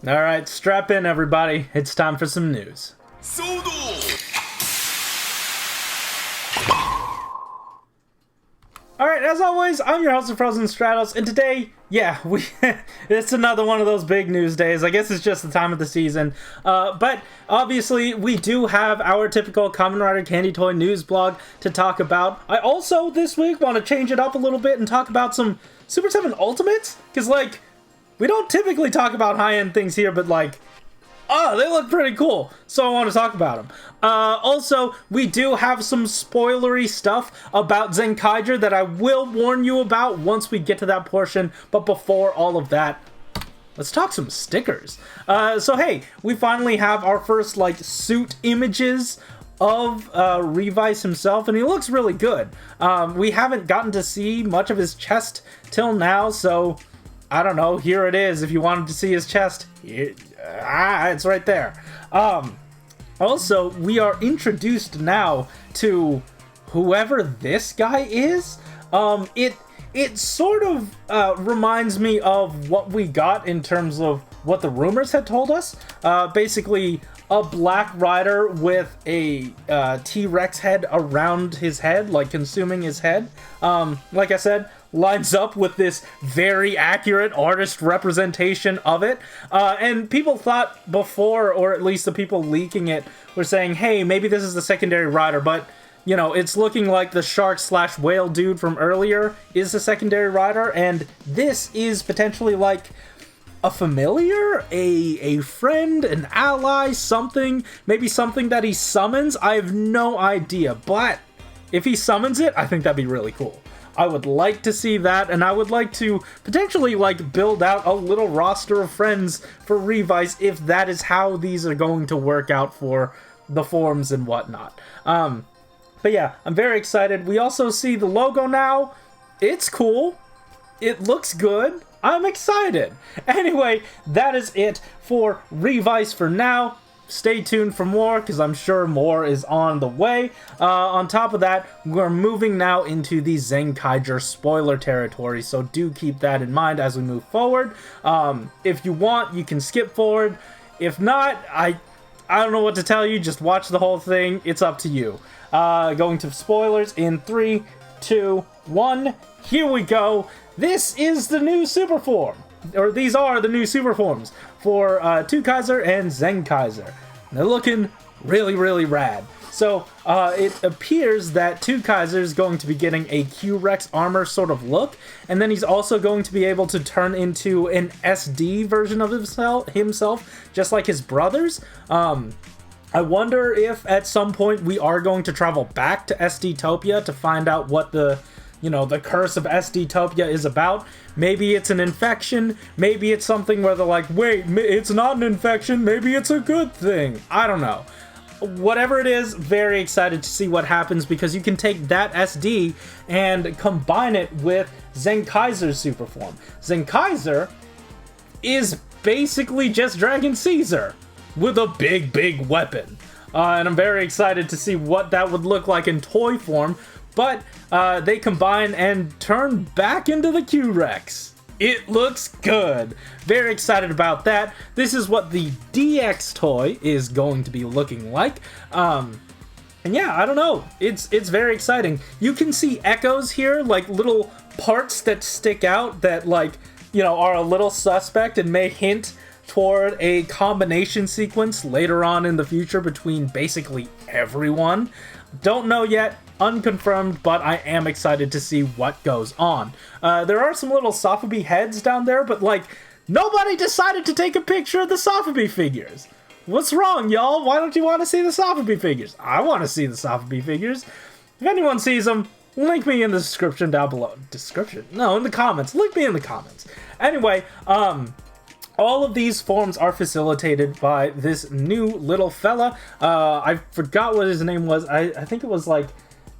Alright, strap in everybody, it's time for some news. Alright, as always, I'm your host of Frozen Stratos, and today, it's another one of those big news days. I guess it's just the time of the season. But obviously, we do have our typical Kamen Rider Candy Toy news blog to talk about. I also, this week, want to change it up a little bit and talk about some Super 7 Ultimates, because, we don't typically talk about high-end things here, but, they look pretty cool, so I want to talk about them. Also, we do have some spoilery stuff about Zenkaiger that I will warn you about once we get to that portion, but before all of that, let's talk some stickers. So hey, we finally have our first, suit images of Revice himself, and he looks really good. We haven't gotten to see much of his chest till now, so I don't know, here it is. If you wanted to see his chest, it's right there. Also, we are introduced now to whoever this guy is. It sort of reminds me of what we got in terms of what the rumors had told us. Basically, a black rider with a T-Rex head around his head, consuming his head. Like I said, lines up with this very accurate artist representation of it. And people thought before, or at least the people leaking it, were saying, hey, maybe this is the secondary rider, but, it's looking like the shark/whale dude from earlier is the secondary rider, and this is potentially a familiar, a friend, an ally, something, maybe something that he summons. I have no idea, but if he summons it, I think that'd be really cool. I would like to see that, and I would like to potentially, build out a little roster of friends for Revice if that is how these are going to work out for the forms and whatnot. But yeah, I'm very excited. We also see the logo now. It's cool. It looks good. I'm excited. Anyway, that is it for Revice for now. Stay tuned for more, because I'm sure more is on the way. On top of that, we're moving now into the Zenkaiger spoiler territory, so do keep that in mind as we move forward. If you want, you can skip forward. If not, I don't know what to tell you. Just watch the whole thing. It's up to you. Going to spoilers in 3, 2, 1. Here we go. This is the new super form. Or these are the new super forms for TwoKaizer and Zenkaizer. They're looking really, really rad. So it appears that TwoKaizer is going to be getting a Q-Rex armor sort of look, and then he's also going to be able to turn into an SD version of himself, just like his brothers. I wonder if at some point we are going to travel back to SD-topia to find out what the curse of SD-topia is about. Maybe it's an infection. Maybe it's something where they're like, wait, it's not an infection. Maybe it's a good thing. I don't know. Whatever it is, very excited to see what happens, because you can take that SD and combine it with Zenkaiser's super form. Zenkaizer is basically just Dragon Caesar with a big, big weapon. And I'm very excited to see what that would look like in toy form. But they combine and turn back into the Q-Rex. It looks good. Very excited about that. This is what the DX toy is going to be looking like. And yeah, I don't know. It's very exciting. You can see echoes here, little parts that stick out that, are a little suspect and may hint toward a combination sequence later on in the future between basically everyone. Don't know yet. Unconfirmed, but I am excited to see what goes on. There are some little Sofubi heads down there, but nobody decided to take a picture of the Sofubi figures. What's wrong, y'all? Why don't you want to see the Sofubi figures? I want to see the Sofubi figures. If anyone sees them, link me in the description down below. Description? No, in the comments. Link me in the comments. Anyway, all of these forms are facilitated by this new little fella. I forgot what his name was. I think it was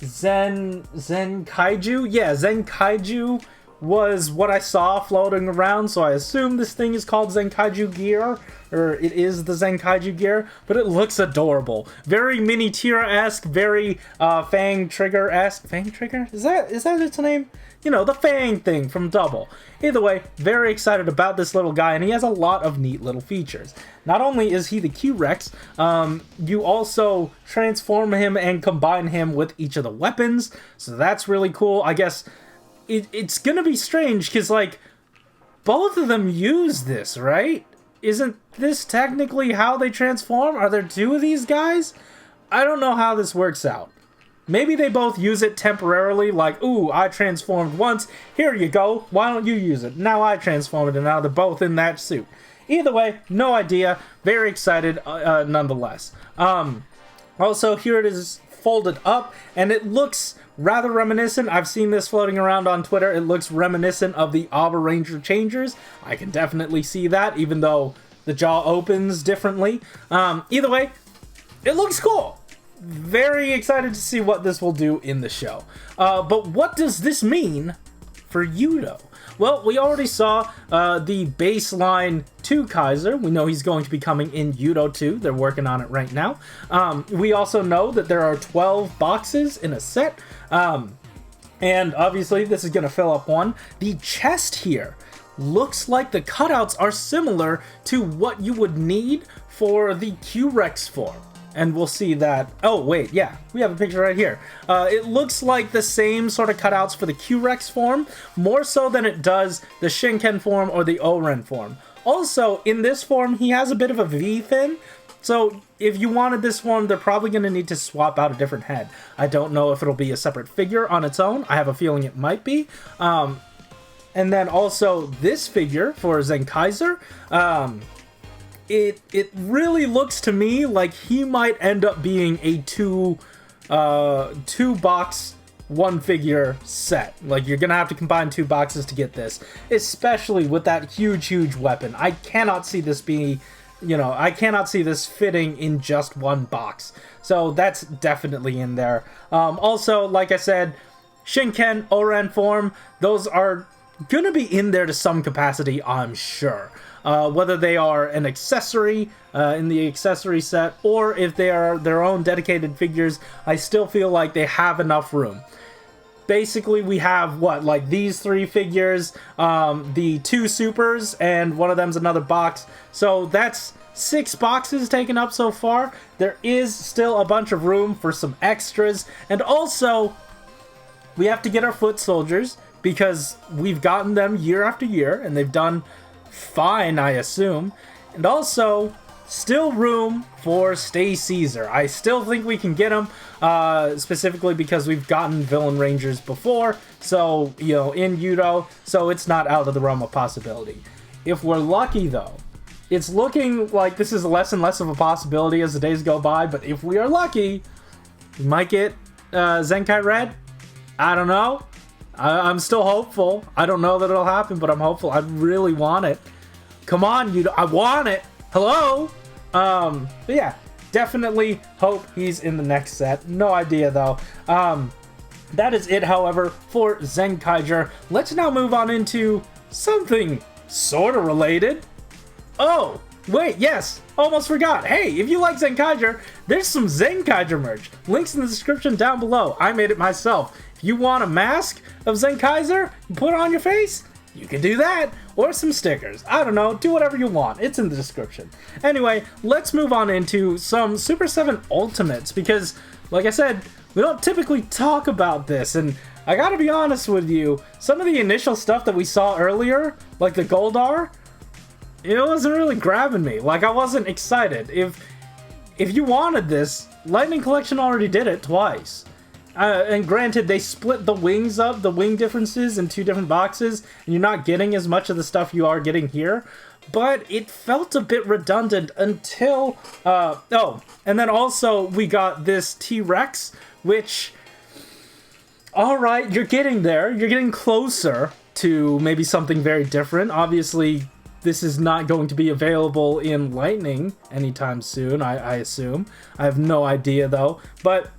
Zenkaiju? Yeah, Zenkaiju was what I saw floating around, so I assume this thing is called Zenkaiju gear, or it is the Zenkaiju gear, but it looks adorable. Very Mini-Tira-esque, very Fang Trigger-esque. Fang Trigger? Is that its name? You know, the Fang thing from Double. Either way, very excited about this little guy, and he has a lot of neat little features. Not only is he the Q-Rex, you also transform him and combine him with each of the weapons, so that's really cool. I guess it's gonna be strange, because, like, both of them use this, right? Isn't this technically how they transform? Are there two of these guys? I don't know how this works out. Maybe they both use it temporarily, like, ooh, I transformed once, here you go, why don't you use it? Now I transformed, and now they're both in that suit. Either way, no idea, very excited nonetheless. Also, here it is folded up, and it looks rather reminiscent. I've seen this floating around on Twitter. It looks reminiscent of the Auber Ranger Changers. I can definitely see that, even though the jaw opens differently. Either way, it looks cool. Very excited to see what this will do in the show. But what does this mean for Yudo? Well, we already saw the baseline TwoKaizer. We know he's going to be coming in Yudo 2. They're working on it right now. We also know that there are 12 boxes in a set. And obviously, this is going to fill up one. The chest here looks like the cutouts are similar to what you would need for the Q-Rex form. And we'll see that. Oh, wait, yeah, we have a picture right here. It looks like the same sort of cutouts for the Q-Rex form, more so than it does the Shinken form or the Oren form. Also, in this form, he has a bit of a V-fin, so if you wanted this form, they're probably going to need to swap out a different head. I don't know if it'll be a separate figure on its own. I have a feeling it might be. And then also, this figure for Zenkaizer, It really looks to me like he might end up being a two box, one figure set. Like, you're gonna have to combine 2 boxes to get this, especially with that huge weapon. I cannot see this being, I cannot see this fitting in just one box. So that's definitely in there. Also, like I said, Shinken, Oren form, those are gonna be in there to some capacity, I'm sure. Whether they are an accessory in the accessory set, or if they are their own dedicated figures, I still feel like they have enough room. Basically, we have, what, like these 3 figures, the 2 supers, and one of them's another box. So that's 6 boxes taken up so far. There is still a bunch of room for some extras, and also, we have to get our foot soldiers, because we've gotten them year after year, and they've done fine, I assume. And also, still room for Stay Caesar. I still think we can get him, specifically because we've gotten Villain Rangers before, so, in Yudo, so it's not out of the realm of possibility. If we're lucky, though, it's looking like this is less and less of a possibility as the days go by, but if we are lucky, we might get Zenkai Red. I don't know. I'm still hopeful. I don't know that it'll happen, but I'm hopeful. I really want it. Come on, I want it. Hello? But yeah, definitely hope he's in the next set. No idea, though. That is it, however, for Zenkaiger. Let's now move on into something sort of related. Oh, wait, yes, almost forgot. Hey, if you like Zenkaiger, there's some Zenkaiger merch. Links in the description down below. I made it myself. You want a mask of Zenkaizer and put it on your face? You can do that, or some stickers. I don't know, do whatever you want. It's in the description. Anyway, let's move on into some Super 7 Ultimates, because, like I said, we don't typically talk about this, and I gotta be honest with you, some of the initial stuff that we saw earlier, like the Goldar, it wasn't really grabbing me. Like, I wasn't excited. If you wanted this, Lightning Collection already did it twice. And granted, they split the wings up, the wing differences, in 2 different boxes, and you're not getting as much of the stuff you are getting here, but it felt a bit redundant until, oh, and then also we got this T-Rex, which, alright, you're getting there, you're getting closer to maybe something very different. Obviously, this is not going to be available in Lightning anytime soon, I assume. I have no idea, though, but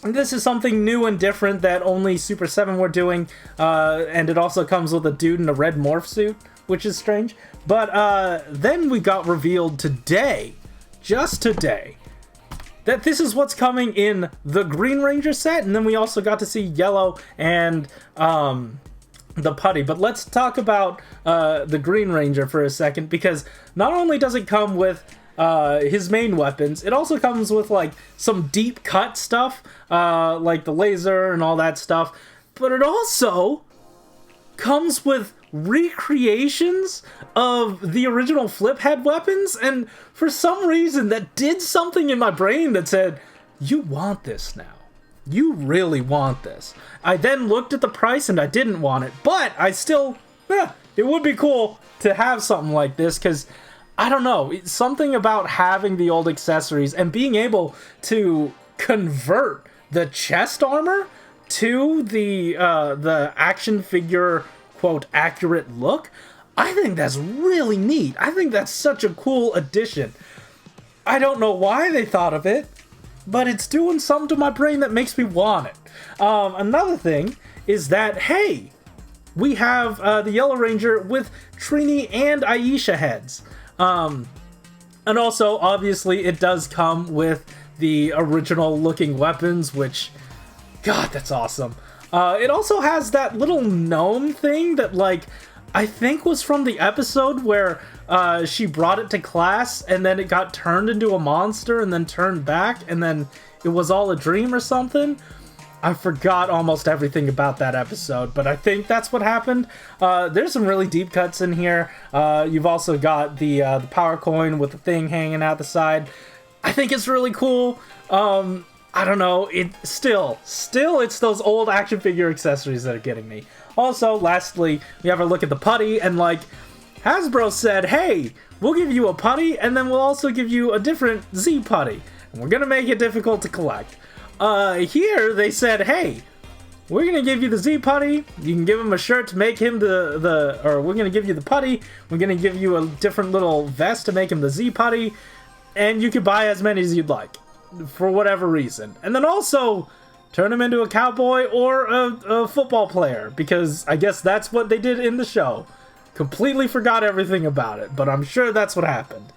this is something new and different that only Super 7 were doing, and it also comes with a dude in a red morph suit, which is strange. But then we got revealed today, just today, that this is what's coming in the Green Ranger set, and then we also got to see Yellow and the Putty. But let's talk about the Green Ranger for a second, because not only does it come with his main weapons, it also comes with like some deep cut stuff, like the laser and all that stuff, but it also comes with recreations of the original flip head weapons, and for some reason that did something in my brain that said, you want this now. You really want this. I then looked at the price and I didn't want it, but I still, it would be cool to have something like this, because I don't know, it's something about having the old accessories and being able to convert the chest armor to the action figure, quote, accurate look. I think that's really neat. I think that's such a cool addition. I don't know why they thought of it, but it's doing something to my brain that makes me want it. Another thing is that, hey, we have the Yellow Ranger with Trini and Aisha heads. And also, obviously, it does come with the original looking weapons, which, God, that's awesome. It also has that little gnome thing that, like, I think was from the episode where she brought it to class and then it got turned into a monster and then turned back and then it was all a dream or something. I forgot almost everything about that episode, but I think that's what happened. There's some really deep cuts in here. You've also got the power coin with the thing hanging out the side. I think it's really cool. I don't know. It still, it's those old action figure accessories that are getting me. Also, lastly, we have a look at the Putty, and like Hasbro said, hey, we'll give you a Putty, and then we'll also give you a different Z Putty, and we're gonna make it difficult to collect. Here they said, hey, we're gonna give you the Z Putty. You can give him a shirt to make him or we're gonna give you the Putty. We're gonna give you a different little vest to make him the Z Putty, and you can buy as many as you'd like, for whatever reason. And then also turn him into a cowboy or a football player, because I guess that's what they did in the show. Completely forgot everything about it, but I'm sure that's what happened.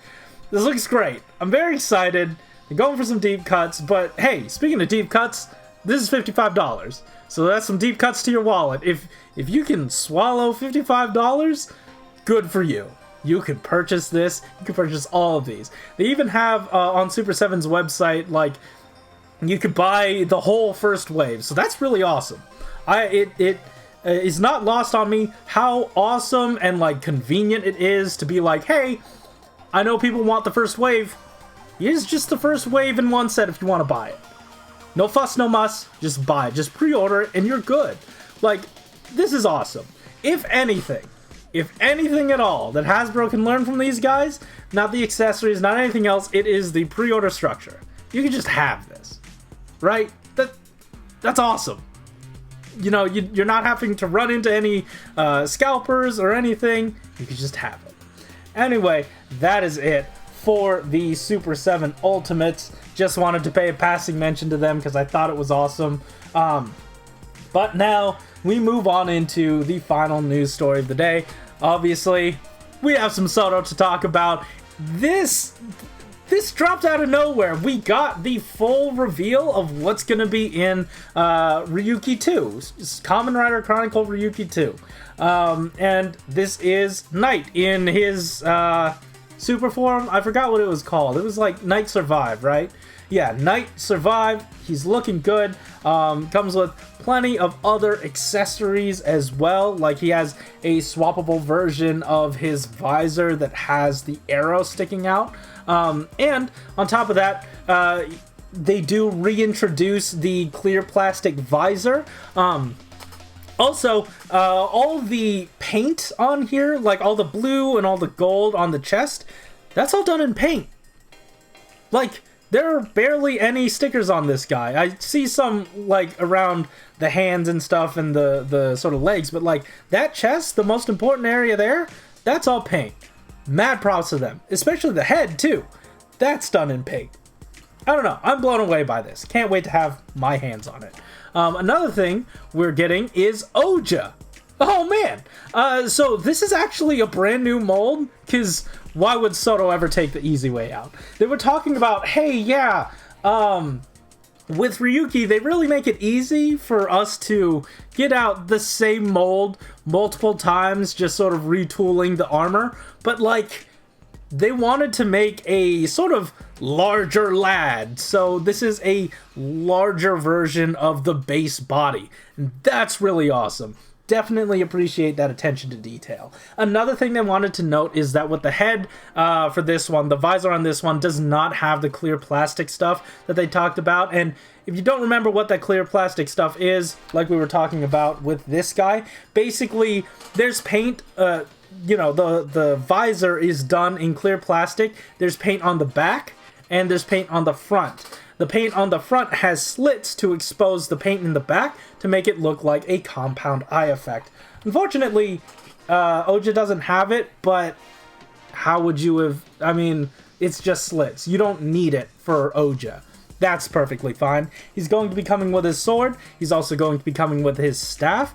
This looks great. I'm very excited. They're going for some deep cuts, but hey, speaking of deep cuts, this is $55. So that's some deep cuts to your wallet. If you can swallow $55, good for you. You can purchase this. You can purchase all of these. They even have on Super 7's website, like, you could buy the whole first wave. So that's really awesome. It is not lost on me how awesome and like convenient it is to be like, hey, I know people want the first wave. Here's just the first wave in one set if you want to buy it. No fuss, no muss. Just buy it. Just pre-order it and you're good. Like, this is awesome. If anything at all that Hasbro can learn from these guys, not the accessories, not anything else, it is the pre-order structure. You can just have this, right? That's awesome. You know, you're not having to run into any scalpers or anything. You can just have it. Anyway, that is it for the Super 7 Ultimates. Just wanted to pay a passing mention to them because I thought it was awesome. But now we move on into the final news story of the day. Obviously, we have some Soto to talk about. This dropped out of nowhere. We got the full reveal of what's going to be in Ryuki 2. Kamen Rider Chronicle Ryuki 2. And this is Knight in his super form. I forgot what it was called. It was like Knight Survive, right? Yeah, Knight Survive. He's looking good. Comes with plenty of other accessories as well. Like he has a swappable version of his visor that has the arrow sticking out. And on top of that, they do reintroduce the clear plastic visor. Also, all the paint on here, like all the blue and all the gold on the chest, that's all done in paint. Like, there are barely any stickers on this guy. I see some, like, around the hands and stuff and the sort of legs, but, like, that chest, the most important area there, that's all paint. Mad props to them. Especially the head, too. That's done in paint. I don't know. I'm blown away by this. Can't wait to have my hands on it. Another thing we're getting is Oja. Oh man. So this is actually a brand new mold, because why would Soto ever take the easy way out? They were talking about, hey, yeah, with Ryuki, they really make it easy for us to get out the same mold multiple times, just sort of retooling the armor. But, like, they wanted to make a sort of larger lad. So this is a larger version of the base body. And that's really awesome. Definitely appreciate that attention to detail. Another thing they wanted to note is that with the head for this one, the visor on this one does not have the clear plastic stuff that they talked about. And if you don't remember what that clear plastic stuff is, like we were talking about with this guy, basically there's paint, you know, the visor is done in clear plastic. There's paint on the back and there's paint on the front. The paint on the front has slits to expose the paint in the back to make it look like a compound eye effect. Unfortunately, Oja doesn't have it, but how would you have... I mean, it's just slits. You don't need it for Oja. That's perfectly fine. He's going to be coming with his sword. He's also going to be coming with his staff.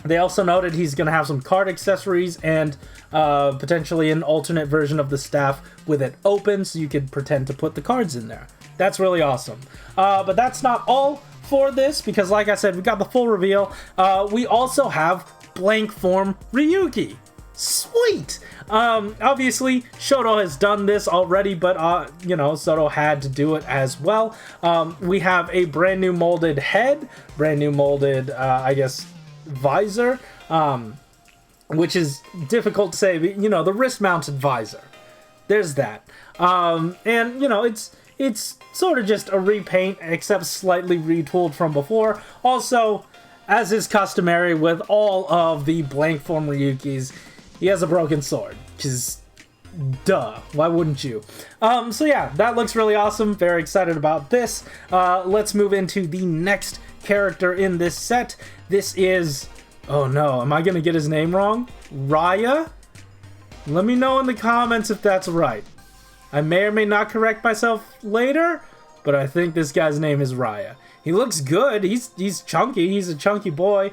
They also noted he's going to have some card accessories and potentially an alternate version of the staff with it open so you could pretend to put the cards in there. That's really awesome. But that's not all for this, because like I said, we got the full reveal. We also have blank form Ryuki. Sweet! Obviously, Shoto has done this already, but, you know, Soto had to do it as well. We have a brand new molded head, brand new molded, I guess, visor, which is difficult to say, but, you know, the wrist-mounted visor. There's that. And, you know, it's sort of just a repaint, except slightly retooled from before. Also, as is customary with all of the blank form Ryukis, he has a broken sword, because duh, why wouldn't you? So yeah, that looks really awesome. Very excited about this. Let's move into the next character in this set. This is... oh no, am I gonna get his name wrong? Raya? Let me know in the comments if that's right. I may or may not correct myself later, but I think this guy's name is Raya. He looks good. He's chunky. He's a chunky boy.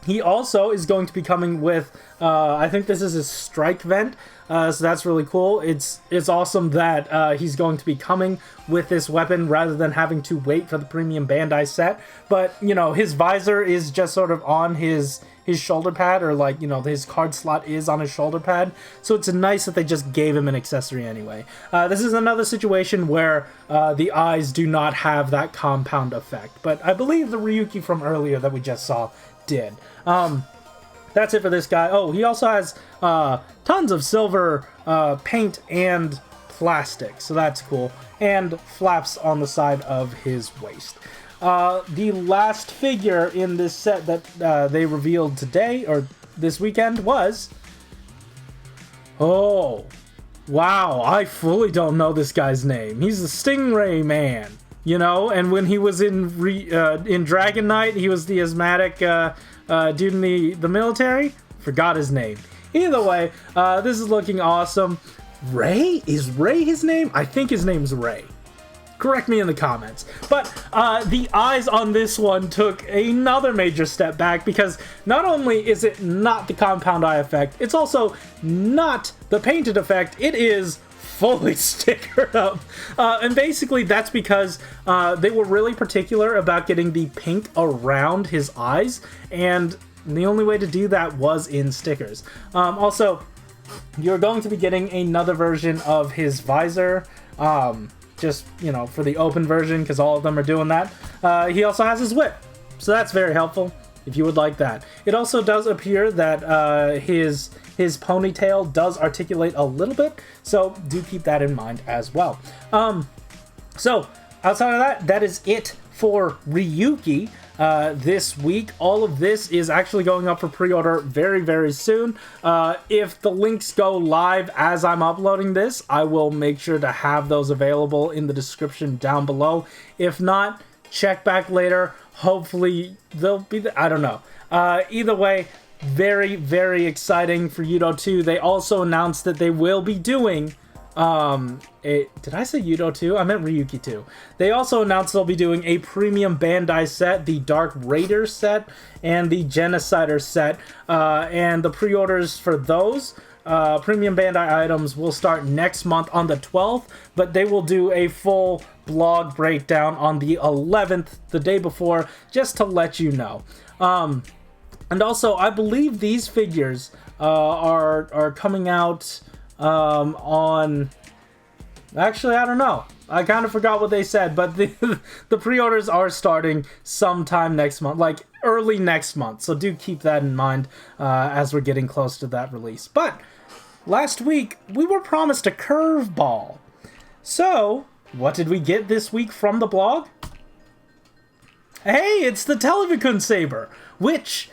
He also is going to be coming with, I think this is his strike vent, so that's really cool. It's awesome that he's going to be coming with this weapon rather than having to wait for the premium Bandai set. But, you know, his visor is just sort of on his shoulder pad, or like, you know, his card slot is on his shoulder pad. So it's nice that they just gave him an accessory anyway. This is another situation where the eyes do not have that compound effect. But I believe the Ryuki from earlier that we just saw did. That's it for this guy. Oh, he also has tons of silver paint and plastic, so that's cool. And flaps on the side of his waist. The last figure in this set that they revealed today, or this weekend, was... oh, wow, I fully don't know this guy's name. He's the Stingray Man, you know? And when he was in Dragon Knight, he was the asthmatic dude in the military. Forgot his name. Either way, this is looking awesome. Ray? Is Ray his name? I think his name's Ray. Correct me in the comments. But the eyes on this one took another major step back, because not only is it not the compound eye effect, it's also not the painted effect. It is fully stickered up. And basically that's because they were really particular about getting the pink around his eyes, and the only way to do that was in stickers. Also, you're going to be getting another version of his visor. Just, you know, for the open version, because all of them are doing that. He also has his whip, so that's very helpful if you would like that. It also does appear that his ponytail does articulate a little bit, so do keep that in mind as well. So outside of that, that is it for Ryuki this week. All of this is actually going up for pre-order very, very soon. If the links go live as I'm uploading this, I will make sure to have those available in the description down below. If not, check back later. Hopefully they'll be there. I don't know. Either way, very, very exciting for Yudo 2. They also announced that they will be doing Did I say Yudo too? I meant Ryuki too. They also announced they'll be doing a premium Bandai set, the Dark Raider set, and the Genocider set, and the pre-orders for those premium Bandai items will start next month on the 12th, but they will do a full blog breakdown on the 11th, the day before, just to let you know. And also, I believe these figures are coming out on... Actually, I don't know. I kind of forgot what they said, but the pre-orders are starting sometime next month, like early next month. So do keep that in mind as we're getting close to that release. But last week, we were promised a curveball. So, what did we get this week from the blog? Hey, it's the Telebi-Kun Saber, which...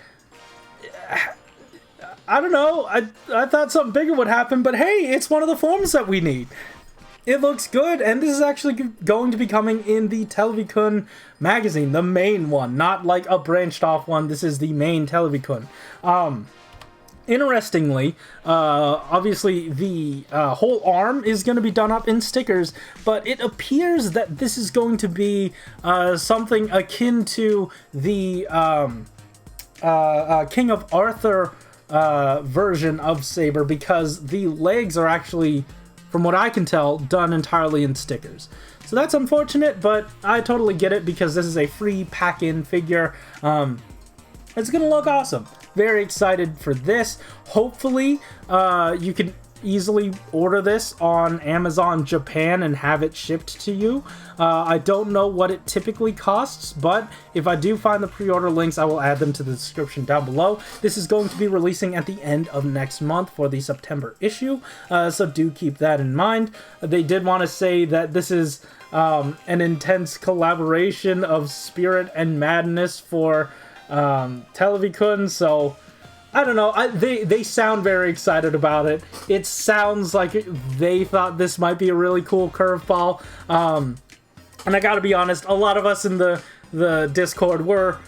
I don't know, I thought something bigger would happen, but hey, it's one of the forms that we need. It looks good, and this is actually going to be coming in the Telebi-Kun magazine, the main one, not like a branched off one. This is the main Telebi-Kun. Interestingly, obviously the whole arm is going to be done up in stickers, but it appears that this is going to be something akin to the King of Arthur version of Saber, because the legs are actually, from what I can tell, done entirely in stickers. So that's unfortunate, but I totally get it because this is a free pack-in figure. It's gonna look awesome. Very excited for this. Hopefully, you can easily order this on Amazon Japan and have it shipped to you. I don't know what it typically costs, but if I do find the pre-order links, I will add them to the description down below. This is going to be releasing at the end of next month for the September issue, so do keep that in mind. They did want to say that this is an intense collaboration of spirit and madness for Telebi-Kun, so I don't know, they sound very excited about it. It sounds like they thought this might be a really cool curveball. And I gotta be honest, a lot of us in the Discord were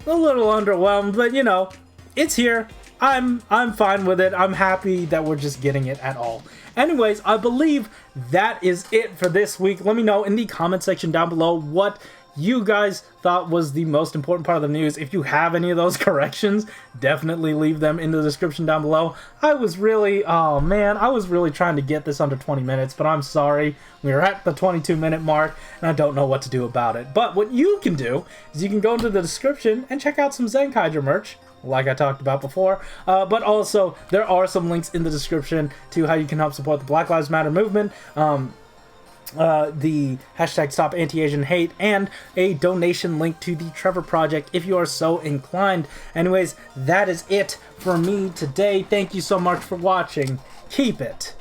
a little underwhelmed, but you know, it's here. I'm fine with it. I'm happy that we're just getting it at all. Anyways, I believe that is it for this week. Let me know in the comment section down below what you guys thought was the most important part of the news. If you have any of those corrections, definitely leave them in the description down below. I was really trying to get this under 20 minutes, but I'm sorry. We're at the 22-minute mark, and I don't know what to do about it. But what you can do is you can go into the description and check out some ZENKAIGER merch, like I talked about before, but also there are some links in the description to how you can help support the Black Lives Matter movement, the hashtag Stop Anti-Asian Hate, and a donation link to the Trevor Project if you are so inclined. Anyways, that is it for me today. Thank you so much for watching. Keep it